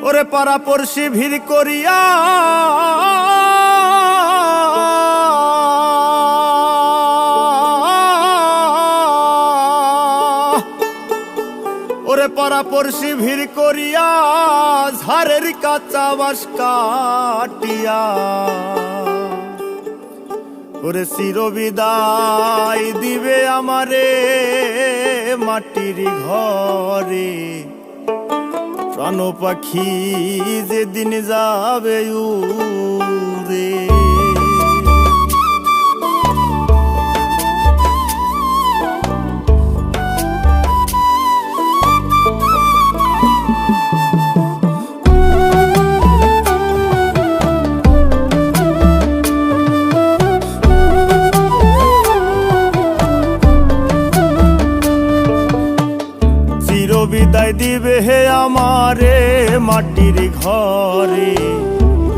ওরে পাড়াপড়শি ভিড় করিয়া ওরে পাড়াপড়শি ভিড় করিয়া ঝাড়ের কাঁচা বাঁশ কাটিয়া ওরে চিরবিদায় দিবে আমারে মাটির ঘরে। প্রাণ পাখি যেদিন যাবে উড়ে। বিদায় দিবে হে আমারে মাটির ঘরে।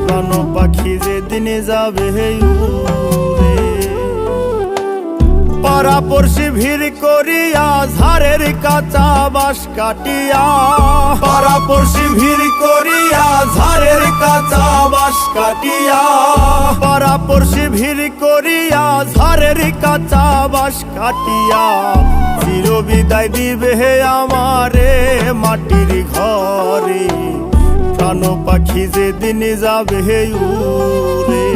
প্রাণ পাখি যেদিন যাবে উড়ে। পাড়াপড়শি ভিড় করিয়া ঝাড়ের কাঁচা বাঁশ কাটিয়া পাড়াপড়শি ভিড় করিয়া ঝাড়ের কাঁচা বাঁশ কাটিয়া পাড়াপড়শি ভিড় করিয়া ঝাড়ের কাঁচা বাঁশ কাটিয়া চিরবিদায় দিবে হে আমারে মাটির ঘরে। প্রাণ পাখি যেদিন যাবে উড়ে।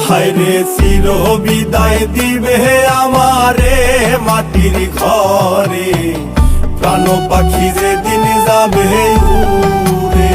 হায়রে চিরবিদায় দিবে হে আমারে মাটির ঘরে। প্রাণ পাখি যেদিন যাবে উড়ে।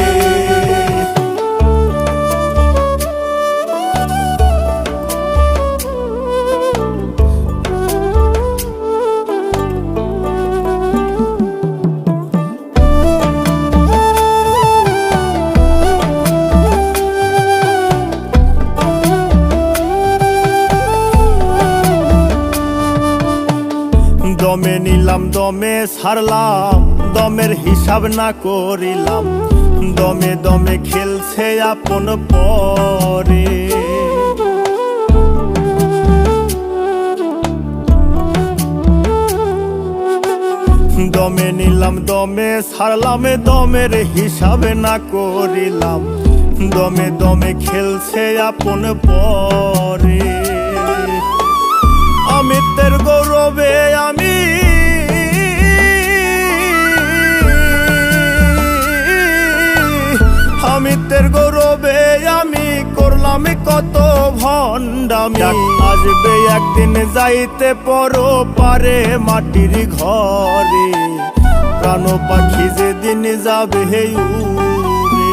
দমে নিলাম দমে ছাড়লাম, দমের হিসাব না করিলাম। দমে দমে খেলছে আপন পরে। দমে নিলাম দমে ছাড়লাম, দমের হিসাব না করিলাম। দমে দমে খেলছে আপন পরে। অমিতের গৌরবে আমি অমিতের গৌরবে আমি করলাম কত ভণ্ডামি। আসবে একদিন যাইতে পরো পারে মাটির ঘরে। প্রাণ পাখি যেদিন যাবে উড়ে।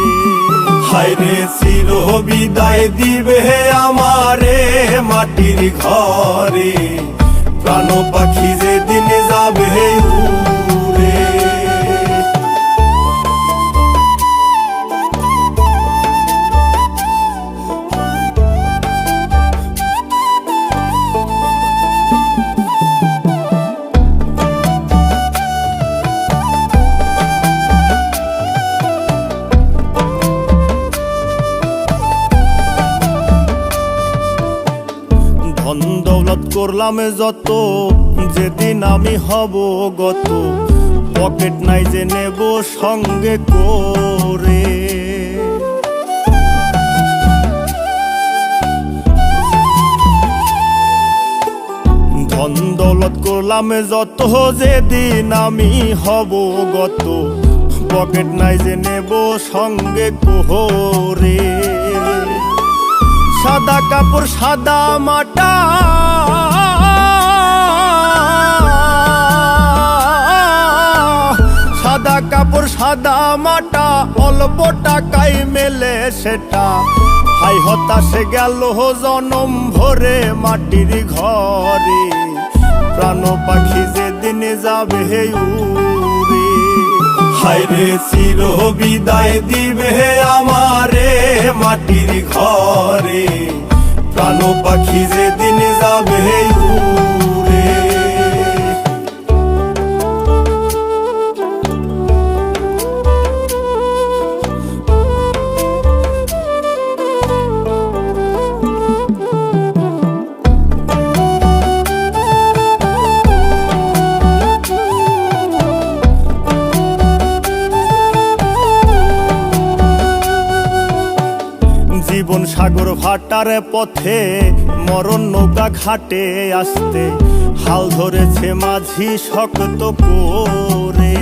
হায়রে চিরবিদায় দিবে আমারে মাটির ঘরে। প্রাণ পাখি যেদিন যাবে উড়ে। ধন দৌলত করলাম যত, যেদিন আমি হব গত। পকেট নাই যে নেব সঙ্গে করে। ধন দৌলত করলাম যত, যেদিন আমি হব গত। পকেট নাই যে নেব সঙ্গে করে। সাদা কাপড় সাদা মাটা সাদা কাপড় সাদা মাটা অল্প টাকায় মেলে সেটা। হাই হতাশে গেল জনম ভরে মাটির ঘরে। প্রাণ পাখি যেদিন যাবে উড়ে। হায়রে চিরবিদায় দিবে আমারে মাটির ঘরে। প্রাণ পাখি যেদিন যাবে উড়ে। জীবন সাগর ভাটার পথে মরণ নৌকা ঘাটে আসতে হাল ধরেছে মাঝি শক্ত করে।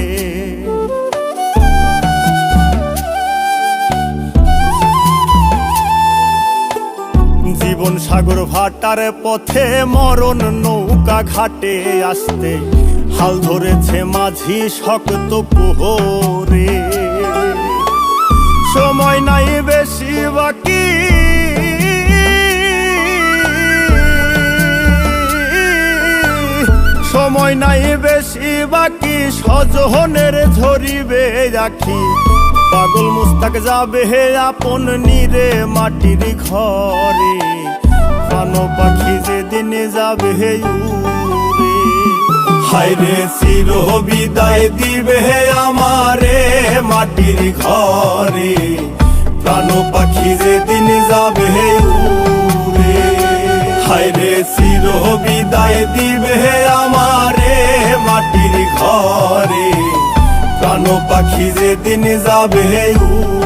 জীবন সাগর ভাটার পথে মরণ নৌকা ঘাটে আসতে হাল ধরেছে মাঝি শক্ত করে। সময় নাই বেশি বাকি, সময় নাই বেশি বাকি, সজনের ঝরিবে রাখি। পাগল মুস্তাক যাবে হে আপন নিরে মাটির ঘরে, প্রাণ পাখি যেদিন যাবে হে উড়ে। হায়রে চির বিদায় দিবে হে আমারে মাটির ঘরে, প্রাণ পাখি যেদিন যাবে হে উড়ে। হায়রে চির বিদায় দিবে হে আমারে মাটির ঘরে, প্রাণ পাখি যেদিন যাবে উড়ে।